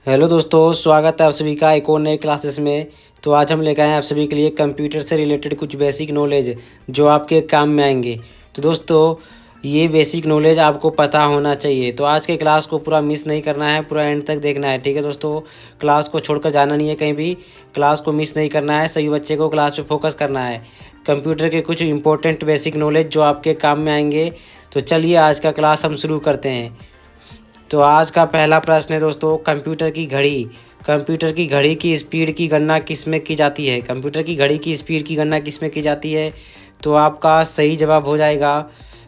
Hello दोस्तों, स्वागत है आप सभी का एक और नए क्लासेस में। तो आज हम लेकर आए हैं आप सभी के लिए कंप्यूटर से रिलेटेड कुछ बेसिक नॉलेज जो आपके काम में आएंगे। तो दोस्तों, ये बेसिक नॉलेज आपको पता होना चाहिए। तो आज के क्लास को पूरा मिस नहीं करना है, पूरा एंड तक देखना है। ठीक है दोस्तों, क्लास को छोड़कर जाना नहीं है कहीं भी, क्लास को मिस नहीं करना है। सभी बच्चे को क्लास पर फोकस करना है। कंप्यूटर के कुछ इंपॉर्टेंट बेसिक नॉलेज जो आपके काम में आएंगे। तो चलिए आज का क्लास हम शुरू करते हैं। तो आज का पहला प्रश्न है दोस्तों, कंप्यूटर की घड़ी। कंप्यूटर की घड़ी की स्पीड की गणना किस में की जाती है? कंप्यूटर की घड़ी की स्पीड की गणना किस में की जाती है? तो आपका सही जवाब हो जाएगा,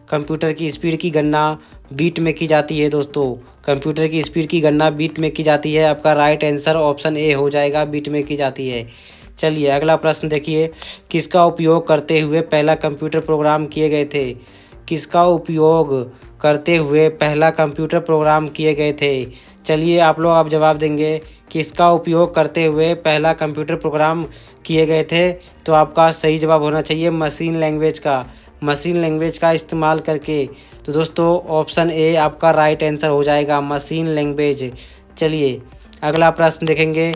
कंप्यूटर की स्पीड की गणना बीट में की जाती है दोस्तों। कंप्यूटर की स्पीड की गणना बीट में की जाती है। आपका राइट आंसर ऑप्शन ए हो जाएगा, बीट में की जाती है। चलिए अगला प्रश्न देखिए, किसका उपयोग करते हुए पहला कंप्यूटर प्रोग्राम किए गए थे? किसका उपयोग करते हुए पहला कंप्यूटर प्रोग्राम किए गए थे? चलिए आप लोग आप जवाब देंगे, किसका उपयोग करते हुए पहला कंप्यूटर प्रोग्राम किए गए थे? तो आपका सही जवाब होना चाहिए मशीन लैंग्वेज का। मशीन लैंग्वेज का इस्तेमाल करके। तो दोस्तों ऑप्शन ए आपका राइट आंसर हो जाएगा, मशीन लैंग्वेज। चलिए अगला प्रश्न देखेंगे,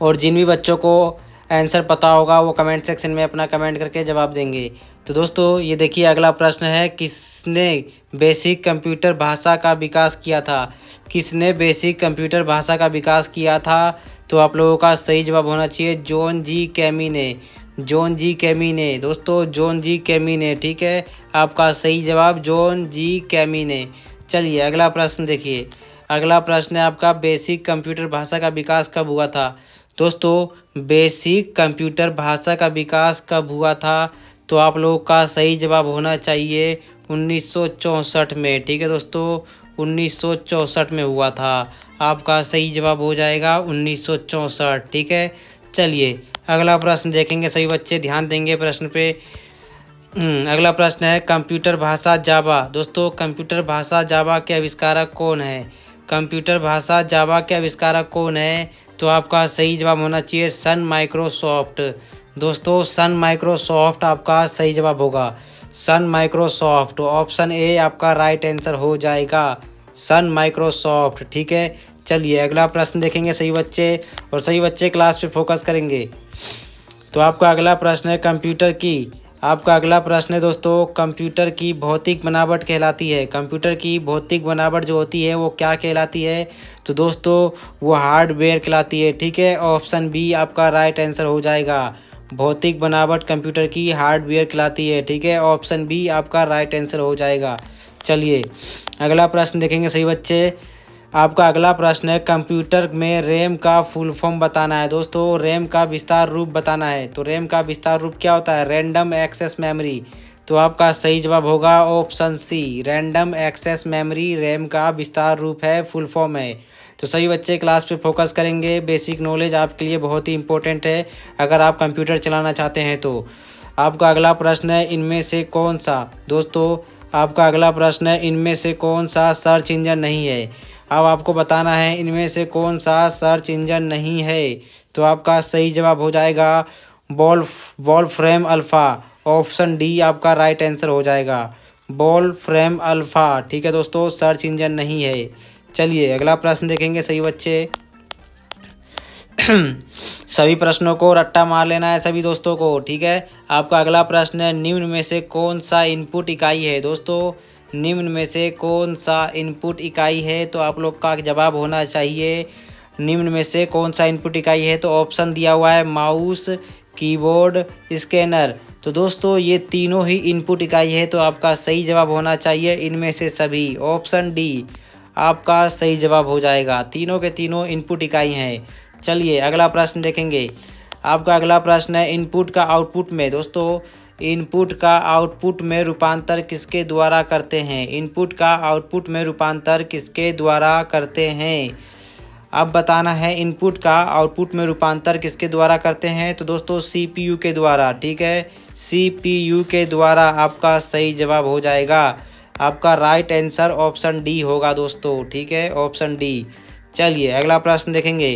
और जिन भी बच्चों को आंसर पता होगा वो कमेंट सेक्शन में अपना कमेंट करके जवाब देंगे। तो दोस्तों ये देखिए अगला प्रश्न है, किसने बेसिक कंप्यूटर भाषा का विकास किया था? किसने बेसिक कंप्यूटर भाषा का विकास किया था? तो आप लोगों का सही जवाब होना चाहिए जॉन जी कैमी ने। जॉन जी कैमी ने दोस्तों, जॉन जी कैमी ने। ठीक है, आपका सही जवाब जॉन जी कैमी ने। चलिए अगला प्रश्न देखिए, अगला प्रश्न है आपका, बेसिक कंप्यूटर भाषा का विकास कब हुआ था? दोस्तों बेसिक कंप्यूटर भाषा का विकास कब हुआ था? तो आप लोगों का सही जवाब होना चाहिए 1964 में। ठीक है दोस्तों, 1964 में हुआ था। आपका सही जवाब हो जाएगा 1964। ठीक है, चलिए अगला प्रश्न देखेंगे, सभी बच्चे ध्यान देंगे प्रश्न पे। अगला प्रश्न है, कंप्यूटर भाषा जावा। दोस्तों कंप्यूटर भाषा जावा के आविष्कारक कौन है? कंप्यूटर भाषा जावा के आविष्कारक कौन है? तो आपका सही जवाब होना चाहिए सन माइक्रोसॉफ्ट। दोस्तों सन माइक्रोसॉफ्ट आपका सही जवाब होगा, सन माइक्रोसॉफ्ट। ऑप्शन ए आपका राइट आंसर हो जाएगा, सन माइक्रोसॉफ्ट। ठीक है, चलिए अगला प्रश्न देखेंगे सही बच्चे, और सही बच्चे क्लास पे फोकस करेंगे। तो आपका अगला प्रश्न है कंप्यूटर की, आपका अगला प्रश्न है दोस्तों, कंप्यूटर की भौतिक बनावट कहलाती है। कंप्यूटर की भौतिक बनावट जो होती है वो क्या कहलाती है? तो दोस्तों वो हार्डवेयर कहलाती है। ठीक है, ऑप्शन बी आपका राइट आंसर हो जाएगा, भौतिक बनावट कंप्यूटर की हार्डवेयर कहलाती है। ठीक है, ऑप्शन बी आपका राइट आंसर हो जाएगा। चलिए अगला प्रश्न देखेंगे सही बच्चे, आपका अगला प्रश्न है, कंप्यूटर में रैम का फुल फॉर्म बताना है। दोस्तों रैम का विस्तार रूप बताना है। तो रैम का विस्तार रूप क्या होता है? Random access memory. तो आपका सही जवाब होगा option C, random access memory RAM का विस्तार रूप है, फुल फॉर्म है। तो सभी बच्चे क्लास पे फोकस करेंगे, बेसिक नॉलेज आपके लिए बहुत ही इंपॉर्टेंट है अगर आप कंप्यूटर चलाना चाहते हैं तो। आपका अगला प्रश्न है, इनमें से कौन सा, दोस्तों आपका अगला प्रश्न है, इनमें से कौन सा सर्च इंजन नहीं है? अब आपको बताना है इनमें से कौन सा सर्च इंजन नहीं है। तो आपका सही जवाब हो जाएगा वोल्फ्रेम अल्फ़ा। ऑप्शन डी आपका राइट आंसर हो जाएगा, वोल्फ्रेम अल्फ़ा। ठीक है दोस्तों, सर्च इंजन नहीं है। चलिए अगला प्रश्न देखेंगे सही बच्चे। सभी प्रश्नों को रट्टा मार लेना है सभी दोस्तों को। ठीक है, आपका अगला प्रश्न है, निम्न में से कौन सा इनपुट इकाई है? दोस्तों निम्न में से कौन सा इनपुट इकाई है? तो आप लोग का जवाब होना चाहिए, निम्न में से कौन सा इनपुट इकाई है? तो ऑप्शन दिया हुआ है माउस, कीबोर्ड, स्कैनर। तो दोस्तों ये तीनों ही इनपुट इकाई है। तो आपका सही जवाब होना चाहिए इनमें से सभी, ऑप्शन डी आपका सही जवाब हो जाएगा, तीनों के तीनों इनपुट इकाई हैं। चलिए अगला प्रश्न देखेंगे, आपका अगला प्रश्न है, इनपुट का आउटपुट में। दोस्तों इनपुट का आउटपुट में रूपांतर किसके द्वारा करते हैं? इनपुट का आउटपुट में रूपांतर किसके द्वारा करते हैं? अब बताना है इनपुट का आउटपुट में रूपांतर किसके द्वारा करते हैं? तो दोस्तों सीपीयू के द्वारा। ठीक है, सीपीयू के द्वारा आपका सही जवाब हो जाएगा, आपका राइट आंसर ऑप्शन डी होगा दोस्तों। ठीक है, ऑप्शन डी। चलिए अगला प्रश्न देखेंगे,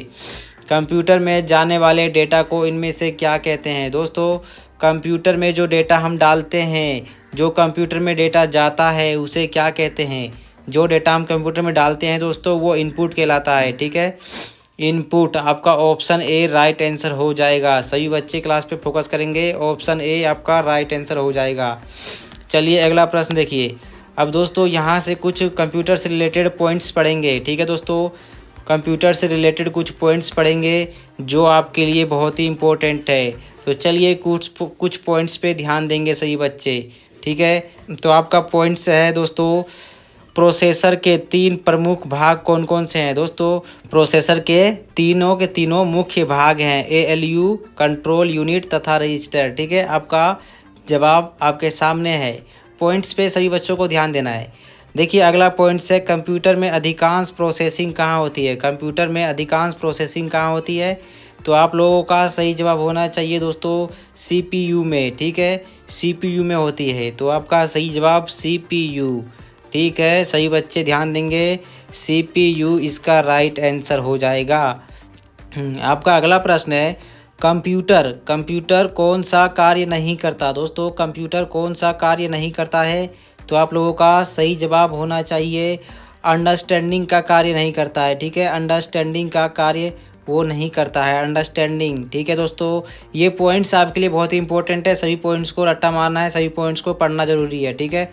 कंप्यूटर में जाने वाले डेटा को इनमें से क्या कहते हैं? दोस्तों कंप्यूटर में जो डेटा हम डालते हैं, जो कंप्यूटर में डेटा जाता है उसे क्या कहते हैं? जो डेटा हम कंप्यूटर में डालते हैं दोस्तों वो इनपुट कहलाता है। ठीक है, इनपुट आपका ऑप्शन ए राइट आंसर हो जाएगा। सभी बच्चे क्लास पे फोकस करेंगे, ऑप्शन ए आपका राइट आंसर हो जाएगा। चलिए अगला प्रश्न देखिए। अब दोस्तों यहाँ से कुछ कंप्यूटर से रिलेटेड पॉइंट्स पढ़ेंगे। ठीक है दोस्तों, कंप्यूटर से रिलेटेड कुछ पॉइंट्स पढ़ेंगे जो आपके लिए बहुत ही इम्पोर्टेंट है। तो चलिए कुछ पॉइंट्स पे ध्यान देंगे सही बच्चे। ठीक है, तो आपका पॉइंट्स है दोस्तों, प्रोसेसर के 3 प्रमुख भाग कौन कौन से हैं। दोस्तों प्रोसेसर के तीनों मुख्य भाग हैं, ALU, कंट्रोल यूनिट तथा रजिस्टर। ठीक है, आपका जवाब आपके सामने है। पॉइंट्स पे सभी बच्चों को ध्यान देना है। देखिए अगला पॉइंट्स है, कंप्यूटर में अधिकांश प्रोसेसिंग कहाँ होती है। कंप्यूटर में अधिकांश प्रोसेसिंग कहाँ होती है, तो आप लोगों का सही जवाब होना चाहिए दोस्तों CPU में। ठीक है, CPU में होती है, तो आपका सही जवाब CPU। ठीक है, सही बच्चे ध्यान देंगे, CPU इसका राइट आंसर हो जाएगा। आपका अगला प्रश्न है, कंप्यूटर कौन सा कार्य नहीं करता। दोस्तों कंप्यूटर कौन सा कार्य नहीं करता है, तो आप लोगों का सही जवाब होना चाहिए अंडरस्टैंडिंग का कार्य नहीं करता है। ठीक है, अंडरस्टैंडिंग का कार्य वो नहीं करता है, अंडरस्टैंडिंग। ठीक है दोस्तों, ये पॉइंट्स आपके लिए बहुत ही इंपॉर्टेंट है, सभी पॉइंट्स को रट्टा मारना है, सभी पॉइंट्स को पढ़ना जरूरी है। ठीक है,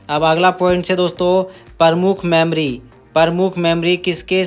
अब अगला पॉइंट है दोस्तों, प्रमुख मेमोरी किसके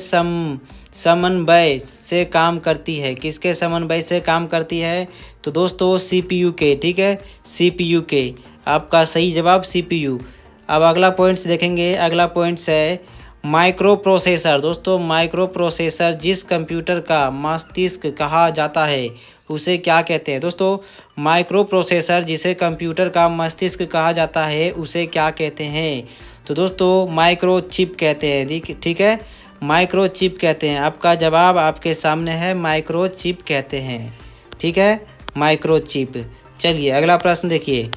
समन्वय से काम करती है। किसके समन्वय से काम करती है, तो दोस्तों CPU के। ठीक है, CPU के, आपका सही जवाब CPU। अब अगला पॉइंट्स देखेंगे। अगला पॉइंट्स है माइक्रो प्रोसेसर। दोस्तों माइक्रो प्रोसेसर जिस कंप्यूटर का मस्तिष्क कहा जाता है उसे क्या कहते हैं। दोस्तों माइक्रो प्रोसेसर जिसे कंप्यूटर का मस्तिष्क कहा जाता है उसे क्या कहते हैं, तो दोस्तों माइक्रो चिप कहते हैं। ठीक है, माइक्रो चिप कहते हैं। आपका जवाब आपके सामने है, माइक्रो चिप कहते हैं। ठीक है, माइक्रो चिप। चलिए अगला प्रश्न देखिए,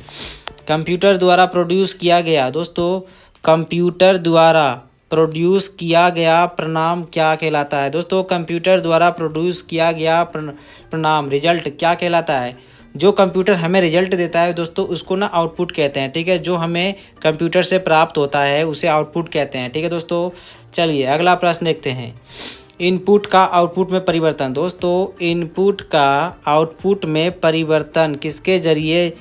कंप्यूटर द्वारा प्रोड्यूस किया गया। दोस्तों कंप्यूटर द्वारा प्रोड्यूस किया गया परिणाम क्या कहलाता है। दोस्तों कंप्यूटर द्वारा प्रोड्यूस किया गया परिणाम रिजल्ट क्या कहलाता है। जो कंप्यूटर हमें रिजल्ट देता है दोस्तों उसको ना आउटपुट कहते हैं। ठीक है, जो हमें कंप्यूटर से प्राप्त होता है उसे आउटपुट कहते हैं। ठीक है दोस्तों, चलिए अगला प्रश्न देखते हैं, इनपुट का आउटपुट में परिवर्तन। दोस्तों इनपुट का आउटपुट में परिवर्तन किसके जरिए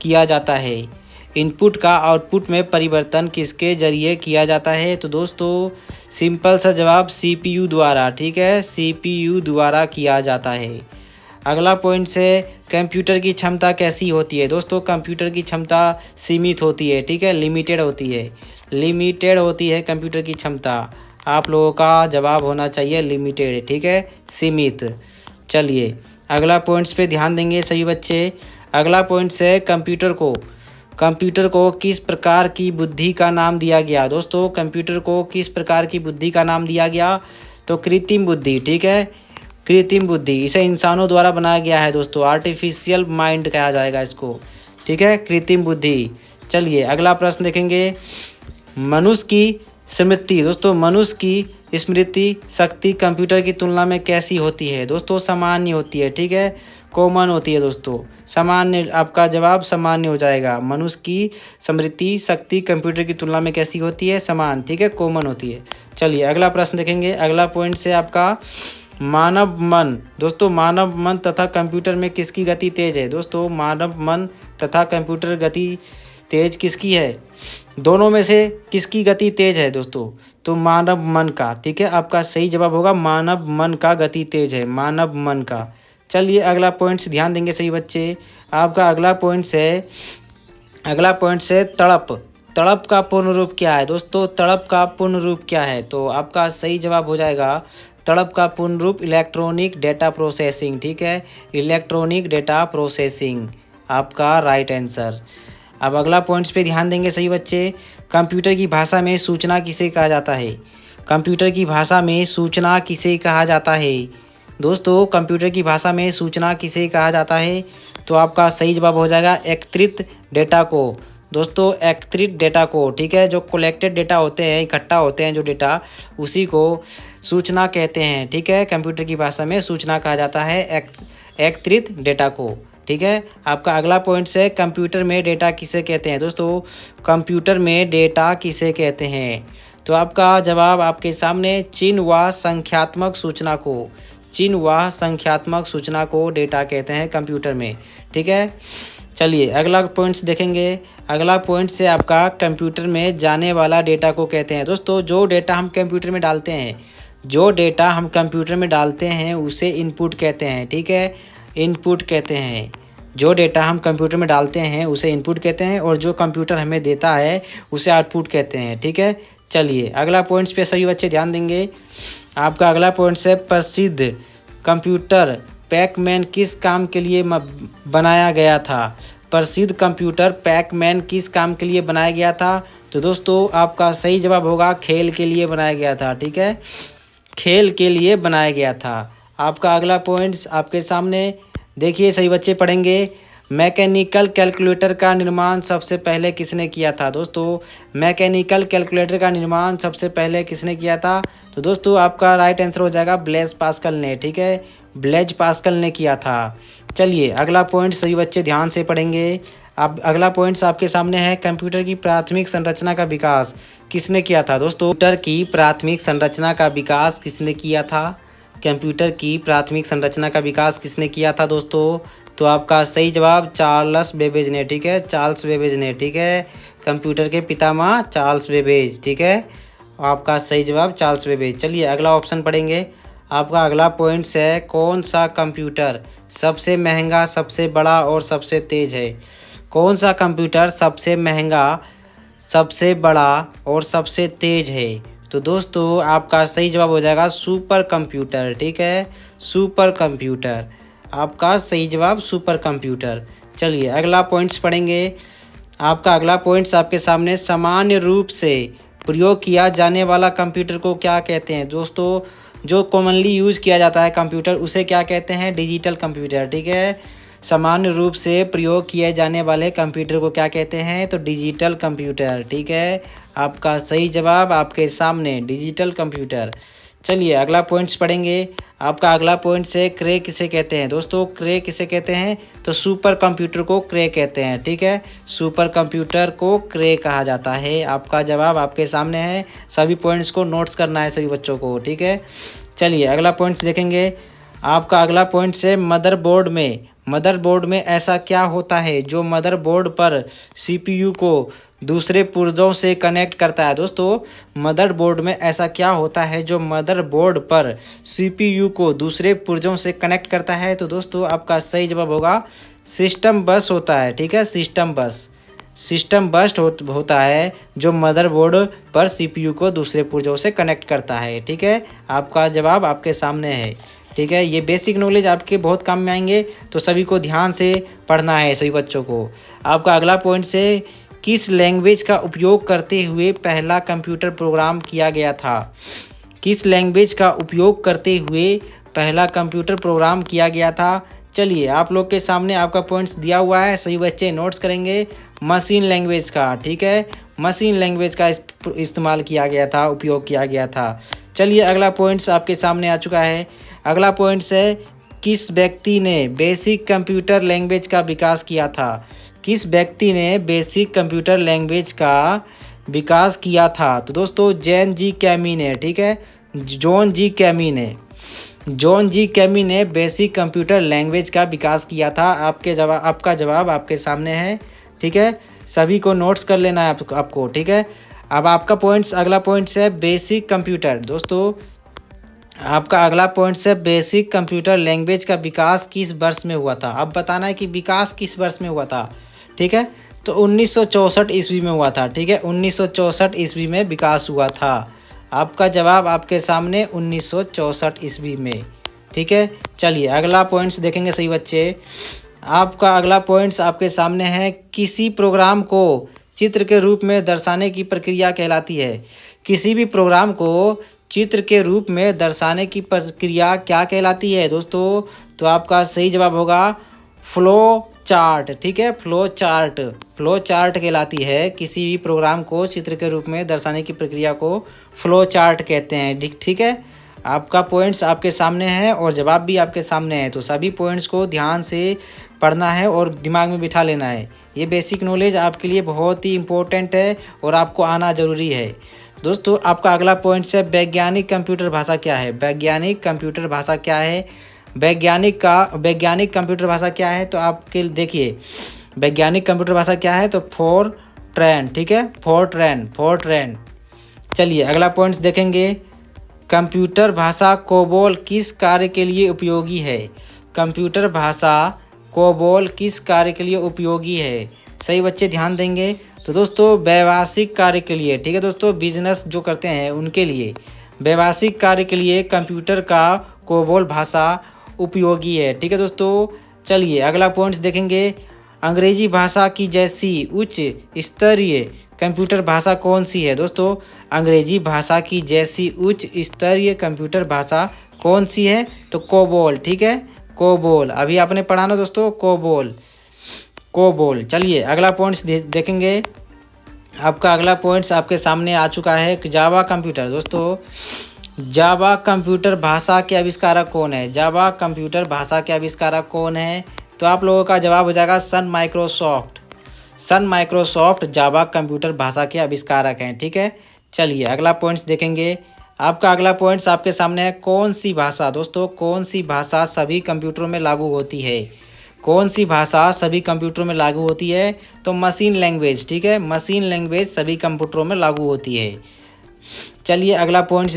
किया जाता है। इनपुट का आउटपुट में परिवर्तन किसके जरिए किया जाता है, तो दोस्तों सिंपल सा जवाब CPU द्वारा। ठीक है, CPU द्वारा किया जाता है। अगला पॉइंट से कंप्यूटर की क्षमता कैसी होती है। दोस्तों कंप्यूटर की क्षमता सीमित होती है। ठीक है, लिमिटेड होती है कंप्यूटर की क्षमता। आप लोगों का जवाब होना चाहिए लिमिटेड। ठीक है, सीमित। चलिए अगला पॉइंट्स पे ध्यान देंगे सभी बच्चे। अगला पॉइंट है कंप्यूटर को किस प्रकार की बुद्धि का नाम दिया गया। दोस्तों कंप्यूटर को किस प्रकार की बुद्धि का नाम दिया गया, तो कृत्रिम बुद्धि। ठीक है, कृत्रिम बुद्धि, इसे इंसानों द्वारा बनाया गया है दोस्तों, आर्टिफिशियल माइंड कहा जाएगा इसको। ठीक है, कृत्रिम बुद्धि। चलिए अगला प्रश्न देखेंगे, मनुष्य की स्मृति। दोस्तों मनुष्य की स्मृति शक्ति कंप्यूटर की तुलना में कैसी होती है। दोस्तों सामान्य होती है। ठीक है, कॉमन होती है दोस्तों, सामान्य। आपका जवाब सामान्य हो जाएगा। मनुष्य की स्मृति शक्ति कंप्यूटर की तुलना में कैसी होती है, समान। ठीक है, कॉमन होती है। चलिए अगला प्रश्न देखेंगे। अगला पॉइंट से आपका मानव मन। दोस्तों मानव मन तथा कंप्यूटर में किसकी गति तेज है। दोस्तों मानव मन तथा कंप्यूटर गति तेज किसकी है, दोनों में से किसकी गति तेज है दोस्तों, तो मानव मन का। ठीक है, आपका सही जवाब होगा मानव मन का गति तेज है, मानव मन का। चलिए अगला पॉइंट्स ध्यान देंगे सही बच्चे। आपका अगला पॉइंट्स है तड़प का पूर्ण रूप क्या है। दोस्तों तड़प का पूर्ण रूप क्या है, तो आपका सही जवाब हो जाएगा तड़प का पूर्ण रूप इलेक्ट्रॉनिक डेटा प्रोसेसिंग। ठीक है, इलेक्ट्रॉनिक डेटा प्रोसेसिंग आपका राइट आंसर। अब अगला पॉइंट्स पे ध्यान देंगे सही बच्चे। कंप्यूटर की भाषा में सूचना किसे कहा जाता है। कंप्यूटर की भाषा में सूचना किसे कहा जाता है। दोस्तों कंप्यूटर की भाषा में सूचना किसे कहा जाता है, तो आपका सही जवाब हो जाएगा एकत्रित डेटा को। दोस्तों एकत्रित डेटा को। ठीक है, जो कलेक्टेड डेटा होते हैं, इकट्ठा होते हैं जो डेटा, उसी को सूचना कहते हैं। ठीक है, कंप्यूटर की भाषा में सूचना कहा जाता है एकत्रित डेटा को। ठीक है। आपका अगला पॉइंट्स है कंप्यूटर में डेटा किसे कहते हैं। दोस्तों कंप्यूटर में डेटा किसे कहते हैं, तो आपका जवाब आपके सामने चिन्ह व संख्यात्मक सूचना को, चिन्ह व संख्यात्मक सूचना को डेटा कहते हैं कंप्यूटर में, ठीक है। चलिए अगला पॉइंट्स देखेंगे। अगला पॉइंट्स है आपका कंप्यूटर में जाने वाला डेटा को कहते हैं। दोस्तों जो डेटा हम कंप्यूटर में डालते हैं, जो डेटा हम कंप्यूटर में डालते हैं उसे इनपुट कहते हैं, ठीक है, इनपुट कहते हैं। जो डेटा हम कंप्यूटर में डालते हैं उसे इनपुट कहते हैं और जो कंप्यूटर हमें देता है उसे आउटपुट कहते हैं, ठीक है। चलिए अगला पॉइंट्स पे सभी बच्चे ध्यान देंगे। आपका अगला पॉइंट्स है प्रसिद्ध कंप्यूटर पैकमैन किस काम के लिए बनाया गया था। प्रसिद्ध कंप्यूटर पैकमैन किस काम के लिए बनाया गया था, तो दोस्तों आपका सही जवाब होगा खेल के लिए बनाया गया था, ठीक है, खेल के लिए बनाया गया था। आपका अगला पॉइंट्स आपके सामने देखिए, सही बच्चे पढ़ेंगे। मैकेनिकल कैलकुलेटर का निर्माण सबसे पहले किसने किया था। दोस्तों मैकेनिकल कैलकुलेटर का निर्माण सबसे पहले किसने किया था, तो दोस्तों आपका राइट आंसर हो जाएगा ब्लेज पास्कल ने, ठीक है, ब्लेज पास्कल ने किया था। चलिए अगला पॉइंट सभी बच्चे ध्यान से पढ़ेंगे। अब अगला पॉइंट्स आपके सामने है कंप्यूटर की प्राथमिक संरचना का विकास किसने किया था। दोस्तों कंप्यूटर की प्राथमिक संरचना का विकास किसने किया था, कंप्यूटर की प्राथमिक संरचना का विकास किसने किया था दोस्तों, तो आपका सही जवाब चार्ल्स बेबेज ने, ठीक है, चार्ल्स बेबेज ने, ठीक है, कंप्यूटर के पितामह चार्ल्स बेबेज, ठीक है, आपका सही जवाब चार्ल्स बेबेज। चलिए अगला ऑप्शन पढ़ेंगे। आपका अगला पॉइंट्स है कौन सा कंप्यूटर सबसे महंगा, सबसे बड़ा और सबसे तेज है। कौन सा कंप्यूटर सबसे महंगा, सबसे बड़ा और सबसे तेज है, तो दोस्तों आपका सही जवाब हो जाएगा सुपर कंप्यूटर, ठीक है, सुपर कंप्यूटर, आपका सही जवाब सुपर कंप्यूटर। चलिए अगला पॉइंट्स पढ़ेंगे। आपका अगला पॉइंट्स आपके सामने सामान्य रूप से प्रयोग किया जाने वाला कंप्यूटर को क्या कहते हैं। दोस्तों जो कॉमनली यूज़ किया जाता है कंप्यूटर उसे क्या कहते हैं, डिजिटल कंप्यूटर, ठीक है, सामान्य रूप से प्रयोग किए जाने वाले कंप्यूटर को क्या कहते हैं, तो डिजिटल कंप्यूटर, ठीक है, आपका सही जवाब आपके सामने डिजिटल कंप्यूटर। चलिए अगला पॉइंट्स पढ़ेंगे। आपका अगला पॉइंट से क्रे किसे कहते हैं। दोस्तों क्रे किसे कहते हैं, तो सुपर कंप्यूटर को क्रे कहते हैं, ठीक है, सुपर कंप्यूटर को क्रे कहा जाता है। आपका जवाब आपके सामने है, सभी पॉइंट्स को नोट्स करना है सभी बच्चों को, ठीक है। चलिए अगला पॉइंट्स देखेंगे। आपका अगला पॉइंट से मदरबोर्ड में ऐसा क्या होता है जो मदरबोर्ड पर सीपीयू को दूसरे पुर्जों से कनेक्ट करता है। दोस्तों मदरबोर्ड में ऐसा क्या होता है जो मदरबोर्ड पर सीपीयू को दूसरे पुर्जों से कनेक्ट करता है, तो दोस्तों आपका सही जवाब होगा सिस्टम बस होता है, ठीक है, सिस्टम बस, सिस्टम बस होता है जो मदरबोर्ड पर सीपीयू को दूसरे पुर्जों से कनेक्ट करता है, ठीक है, आपका जवाब आपके सामने है, ठीक है। ये बेसिक नॉलेज आपके बहुत काम में आएंगे, तो सभी को ध्यान से पढ़ना है सभी बच्चों को। आपका अगला पॉइंट से किस लैंग्वेज का उपयोग करते हुए पहला कंप्यूटर प्रोग्राम किया गया था। किस लैंग्वेज का उपयोग करते हुए पहला कंप्यूटर प्रोग्राम किया गया था। चलिए आप लोग के सामने आपका पॉइंट्स दिया हुआ है, सभी बच्चे नोट्स करेंगे। मशीन लैंग्वेज का, ठीक है, मशीन लैंग्वेज का इस्तेमाल किया गया था, उपयोग किया गया था। चलिए अगला पॉइंट्स आपके सामने आ चुका है। अगला पॉइंट्स है किस व्यक्ति ने बेसिक कंप्यूटर लैंग्वेज का विकास किया था। किस व्यक्ति ने बेसिक कंप्यूटर लैंग्वेज का विकास किया था, तो दोस्तों जॉन जी कैमी ने, ठीक है, जॉन जी कैमी ने, जॉन जी कैमी ने बेसिक कंप्यूटर लैंग्वेज का विकास किया था। आपका जवाब आपके सामने है, ठीक है, सभी को नोट्स कर लेना है आपको, ठीक है। अब आपका पॉइंट्स अगला पॉइंट्स है बेसिक कंप्यूटर। दोस्तों आपका अगला पॉइंट्स है बेसिक कंप्यूटर लैंग्वेज का विकास किस वर्ष में हुआ था। अब बताना है कि विकास किस वर्ष में हुआ था, ठीक है, तो 1964 ईस्वी में हुआ था, ठीक है, 1964 ईस्वी में विकास हुआ था। आपका जवाब आपके सामने 1964 ईस्वी में, ठीक है। चलिए अगला पॉइंट्स देखेंगे सही बच्चे। आपका अगला पॉइंट्स आपके सामने है किसी प्रोग्राम को चित्र के रूप में दर्शाने की प्रक्रिया कहलाती है। किसी भी प्रोग्राम को चित्र के रूप में दर्शाने की प्रक्रिया क्या कहलाती है दोस्तों, तो आपका सही जवाब होगा फ्लो चार्ट, ठीक है, फ्लो चार्ट कहलाती है। किसी भी प्रोग्राम को चित्र के रूप में दर्शाने की प्रक्रिया को फ्लो चार्ट कहते हैं, ठीक है। आपका पॉइंट्स आपके सामने है और जवाब भी आपके सामने है, तो सभी पॉइंट्स को ध्यान से पढ़ना है और दिमाग में बिठा लेना है। ये बेसिक नॉलेज आपके लिए बहुत ही इम्पोर्टेंट है और आपको आना ज़रूरी है। दोस्तों आपका अगला पॉइंट्स है वैज्ञानिक कंप्यूटर भाषा क्या है। वैज्ञानिक कंप्यूटर भाषा क्या है, वैज्ञानिक कंप्यूटर भाषा क्या है, तो आपके देखिए वैज्ञानिक कंप्यूटर भाषा क्या है, तो फोरट्रैन, ठीक है, फोरट्रैन। चलिए अगला पॉइंट्स देखेंगे, कंप्यूटर भाषा कोबोल किस कार्य के लिए उपयोगी है। कंप्यूटर भाषा कोबोल किस कार्य के लिए उपयोगी है, सही बच्चे ध्यान देंगे। तो दोस्तों व्यावसायिक कार्य के लिए, ठीक है दोस्तों, बिजनेस जो करते हैं उनके लिए, व्यावसायिक कार्य के लिए कंप्यूटर का कोबोल भाषा उपयोगी है, ठीक है दोस्तों। चलिए अगला पॉइंट्स देखेंगे, अंग्रेजी भाषा की जैसी उच्च स्तरीय कंप्यूटर भाषा कौन सी है। दोस्तों अंग्रेजी भाषा की जैसी उच्च स्तरीय कंप्यूटर भाषा कौन सी है, तो कोबोल, ठीक है, कोबोल। अभी आपने पढ़ा ना दोस्तों, कोबोल। चलिए अगला पॉइंट्स देखेंगे, आपका अगला पॉइंट्स आपके सामने आ चुका है, जावा कंप्यूटर। दोस्तों जावा कंप्यूटर भाषा के आविष्कारक कौन है। जावा कंप्यूटर भाषा के आविष्कारक कौन है, तो आप लोगों का जवाब हो जाएगा सन माइक्रोसॉफ्ट जावा कंप्यूटर भाषा के आविष्कारक हैं, ठीक है। चलिए अगला पॉइंट्स देखेंगे, आपका अगला पॉइंट्स आपके सामने है, कौन सी भाषा। दोस्तों कौन सी भाषा सभी कंप्यूटरों में लागू होती है। कौन सी भाषा सभी कंप्यूटरों में लागू होती है, तो मशीन लैंग्वेज, ठीक है, मशीन लैंग्वेज सभी कंप्यूटरों में लागू होती है। चलिए अगला पॉइंट्स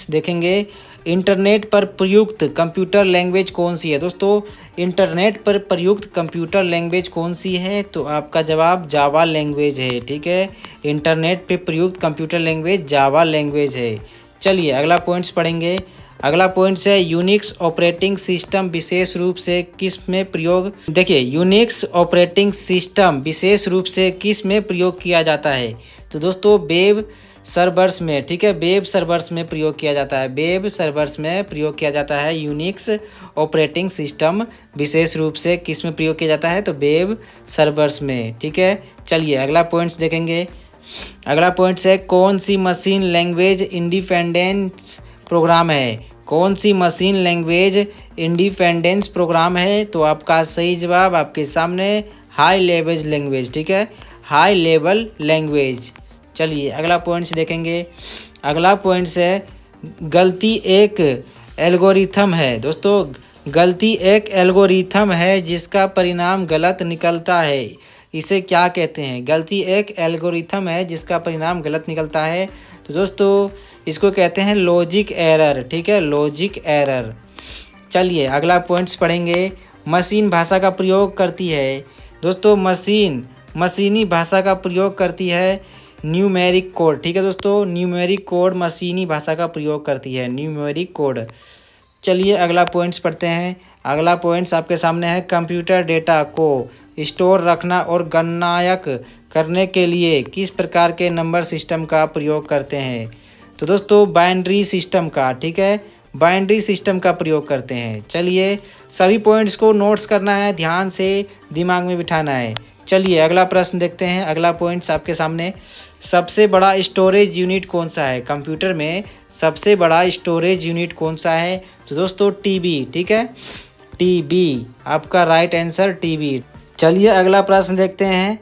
देखेंगे, इंटरनेट पर प्रयुक्त कंप्यूटर लैंग्वेज कौन सी है। दोस्तों इंटरनेट पर प्रयुक्त कंप्यूटर लैंग्वेज कौन सी है, तो आपका जवाब जावा लैंग्वेज है, ठीक है। इंटरनेट पे प्रयुक्त कंप्यूटर लैंग्वेज जावा लैंग्वेज है। चलिए अगला पॉइंट्स पढ़ेंगे, अगला पॉइंट्स है, यूनिक्स ऑपरेटिंग सिस्टम विशेष रूप से किस में प्रयोग। देखिए यूनिक्स ऑपरेटिंग सिस्टम विशेष रूप से किस में प्रयोग किया जाता है, तो दोस्तों वेब सर्वर्स में, ठीक है, वेब सर्वर्स में प्रयोग किया जाता है, वेब सर्वर्स में प्रयोग किया जाता है। यूनिक्स ऑपरेटिंग सिस्टम विशेष रूप से किस में प्रयोग किया जाता है, तो वेब सर्वर्स में, ठीक है। चलिए अगला पॉइंट्स देखेंगे, अगला पॉइंट्स है, कौन सी मशीन लैंग्वेज इंडिपेंडेंस प्रोग्राम है। कौन सी मशीन लैंग्वेज इंडिपेंडेंस प्रोग्राम है, तो आपका सही जवाब आपके सामने हाई लेवल लैंग्वेज, ठीक है, हाई लेवल लैंग्वेज। चलिए अगला पॉइंट्स देखेंगे, अगला पॉइंट्स है, गलती एक एल्गोरिथम है। दोस्तों गलती एक एल्गोरिथम है जिसका परिणाम गलत निकलता है, इसे क्या कहते हैं। गलती एक एल्गोरिथम है जिसका परिणाम गलत निकलता है, तो दोस्तों इसको कहते हैं लॉजिक एरर, ठीक है, लॉजिक एरर। चलिए अगला पॉइंट्स पढ़ेंगे, मशीन भाषा का प्रयोग करती है। दोस्तों मशीनी भाषा का प्रयोग करती है न्यूमेरिक कोड, ठीक है दोस्तों, न्यूमेरिक कोड मशीनी भाषा का प्रयोग करती है, न्यूमेरिक कोड। चलिए अगला पॉइंट्स पढ़ते हैं, अगला पॉइंट्स आपके सामने है, कंप्यूटर डेटा को स्टोर रखना और गणनायक करने के लिए किस प्रकार के नंबर सिस्टम का प्रयोग करते हैं, तो दोस्तों बाइनरी सिस्टम का, ठीक है, बाइनरी सिस्टम का प्रयोग करते हैं। चलिए सभी पॉइंट्स को नोट्स करना है, ध्यान से दिमाग में बिठाना है। चलिए अगला प्रश्न देखते हैं, अगला पॉइंट्स आपके सामने, सबसे बड़ा स्टोरेज यूनिट कौन सा है। कंप्यूटर में सबसे बड़ा स्टोरेज यूनिट कौन सा है, तो दोस्तों टीबी, ठीक है, टीबी आपका राइट आंसर, टीबी। चलिए अगला प्रश्न देखते हैं,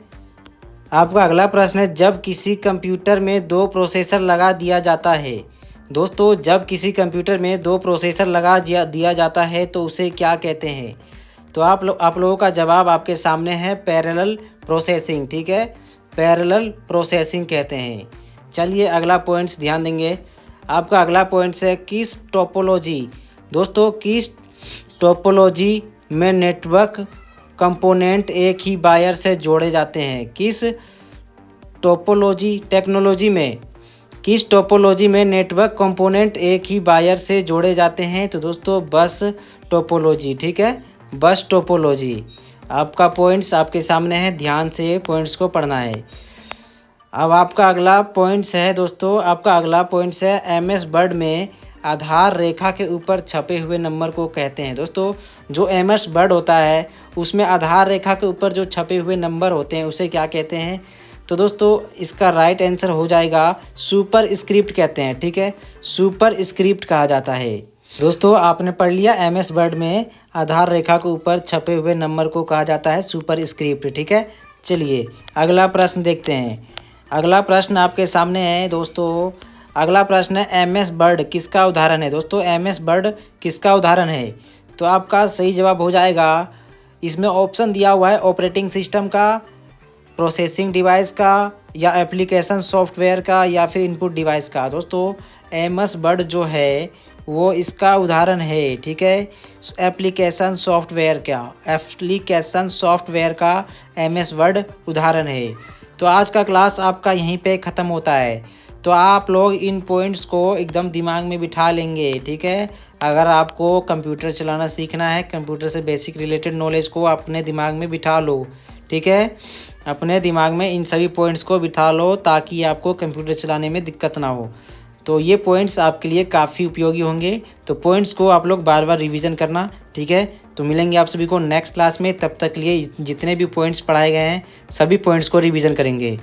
आपका अगला प्रश्न है, जब किसी कंप्यूटर में 2 प्रोसेसर लगा दिया जाता है। दोस्तों जब किसी कंप्यूटर में 2 प्रोसेसर लगा दिया जाता है तो उसे क्या कहते हैं, तो आप लोगों का जवाब आपके सामने है पैरेलल प्रोसेसिंग, ठीक है, पैरेलल प्रोसेसिंग कहते हैं। चलिए अगला पॉइंट्स ध्यान देंगे, आपका अगला पॉइंट्स है, किस टोपोलॉजी। दोस्तों किस टोपोलॉजी में नेटवर्क कंपोनेंट एक ही वायर से जोड़े जाते हैं। किस टोपोलॉजी में नेटवर्क कंपोनेंट एक ही वायर से जोड़े जाते हैं, तो दोस्तों बस टोपोलॉजी, ठीक है, बस टोपोलॉजी। आपका पॉइंट्स आपके सामने है, ध्यान से पॉइंट्स को पढ़ना है। अब आपका अगला पॉइंट्स है दोस्तों, आपका अगला पॉइंट्स है, एमएस वर्ड में आधार रेखा के ऊपर छपे हुए नंबर को कहते हैं। दोस्तों जो एमएस वर्ड होता है उसमें आधार रेखा के ऊपर जो छपे हुए नंबर होते हैं उसे क्या कहते हैं, तो दोस्तों इसका राइट आंसर हो जाएगा सुपर स्क्रिप्ट कहते हैं, ठीक है, सुपर स्क्रिप्ट कहा जाता है। दोस्तों आपने पढ़ लिया MS वर्ड में आधार रेखा के ऊपर छपे हुए नंबर को कहा जाता है सुपर स्क्रिप्ट, ठीक है। चलिए अगला प्रश्न देखते हैं। अगला प्रश्न आपके सामने है दोस्तों। अगला प्रश्न है MS वर्ड किसका उदाहरण है। दोस्तों MS वर्ड किसका उदाहरण है, तो आपका सही जवाब हो जाएगा, इसमें ऑप्शन दिया हुआ है ऑपरेटिंग सिस्टम का, प्रोसेसिंग डिवाइस का, या एप्लीकेशन सॉफ्टवेयर का, या फिर इनपुट डिवाइस का। दोस्तों MS वर्ड जो है वो इसका उदाहरण है, ठीक है, एप्लीकेशन सॉफ्टवेयर का MS वर्ड उदाहरण है। तो आज का क्लास आपका यहीं पे ख़त्म होता है। तो आप लोग इन पॉइंट्स को एकदम दिमाग में बिठा लेंगे, ठीक है। अगर आपको कंप्यूटर चलाना सीखना है, कंप्यूटर से बेसिक रिलेटेड नॉलेज को अपने दिमाग में बिठा लो, ठीक है, अपने दिमाग में इन सभी पॉइंट्स को बिठा लो ताकि आपको कंप्यूटर चलाने में दिक्कत ना हो। तो ये पॉइंट्स आपके लिए काफ़ी उपयोगी होंगे। तो पॉइंट्स को आप लोग बार बार रिवीजन करना, ठीक है। तो मिलेंगे आप सभी को नेक्स्ट क्लास में, तब तक लिए जितने भी पॉइंट्स पढ़ाए गए हैं सभी पॉइंट्स को रिवीजन करेंगे।